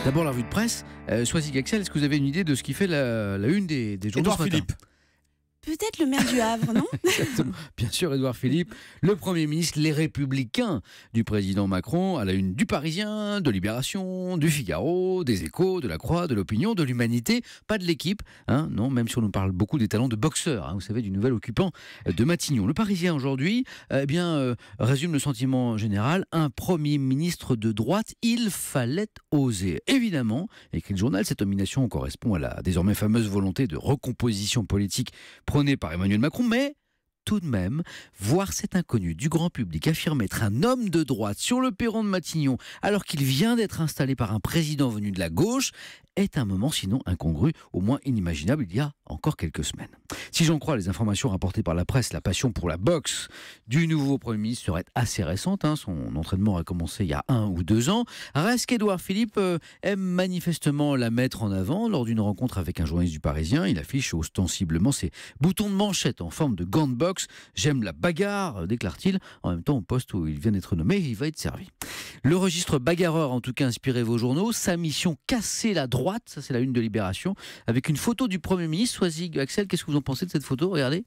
D'abord la revue de presse. Soisig Axel, est-ce que vous avez une idée de ce qui fait la une des journaux Édouard ce matin? Philippe. Peut-être le maire du Havre, non? Exactement. Bien sûr, Édouard Philippe, le Premier ministre, les Républicains du président Macron, à la une du Parisien, de Libération, du Figaro, des Échos, de la Croix, de l'Opinion, de l'Humanité, pas de l'équipe, hein, non, même si on nous parle beaucoup des talents de boxeur, hein, vous savez, du nouvel occupant de Matignon. Le Parisien aujourd'hui, résume le sentiment général, un Premier ministre de droite, il fallait oser. Évidemment, écrit le journal, cette nomination correspond à la désormais fameuse volonté de recomposition politique prôné par Emmanuel Macron, mais tout de même, voir cet inconnu du grand public affirmer être un homme de droite sur le perron de Matignon alors qu'il vient d'être installé par un président venu de la gauche est un moment sinon incongru, au moins inimaginable il y a encore quelques semaines. Si j'en crois les informations rapportées par la presse, la passion pour la boxe du nouveau Premier ministre serait assez récente, hein, son entraînement a commencé il y a 1 ou 2 ans. Reste qu'Édouard Philippe aime manifestement la mettre en avant lors d'une rencontre avec un journaliste du Parisien. Il affiche ostensiblement ses boutons de manchette en forme de gants de boxe. J'aime la bagarre, déclare-t-il. En même temps, au poste où il vient d'être nommé, il va être servi. Le registre bagarreur, en tout cas, inspiré vos journaux. Sa mission, casser la droite, ça c'est la une de Libération, avec une photo du Premier ministre. Soisig Axel, qu'est-ce que vous en pensez de cette photo? Regardez.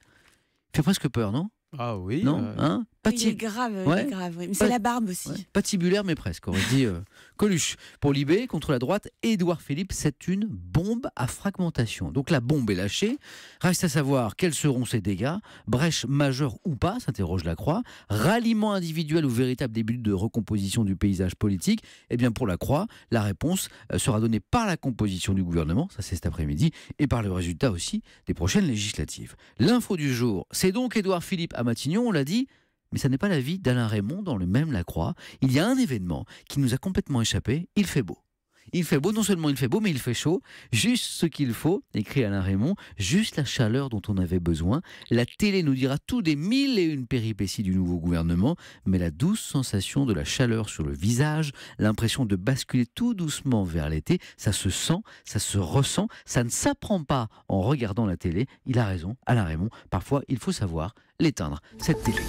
Il fait presque peur, non? Ah oui. Non, hein? Il est grave, Ouais. il est grave. Oui. Mais c'est la barbe aussi. Ouais, patibulaire, mais presque, on aurait dit Coluche. Pour Libé, contre la droite, Édouard Philippe, c'est une bombe à fragmentation. Donc la bombe est lâchée. Reste à savoir quels seront ses dégâts. Brèche majeure ou pas, s'interroge la Croix. Ralliement individuel ou véritable début de recomposition du paysage politique. Eh bien, pour la Croix, la réponse sera donnée par la composition du gouvernement, ça c'est cet après-midi, et par le résultat aussi des prochaines législatives. L'info du jour, c'est donc Édouard Philippe à Matignon, on l'a dit. Mais ça n'est pas l'avis d'Alain Raymond dans le même La Croix. Il y a un événement qui nous a complètement échappé. Il fait beau. Il fait beau, non seulement il fait beau, mais il fait chaud. Juste ce qu'il faut, écrit Alain Raymond, juste la chaleur dont on avait besoin. La télé nous dira tout des 1001 péripéties du nouveau gouvernement, mais la douce sensation de la chaleur sur le visage, l'impression de basculer tout doucement vers l'été, ça se sent, ça se ressent, ça ne s'apprend pas en regardant la télé. Il a raison, Alain Raymond, parfois il faut savoir l'éteindre, cette télé.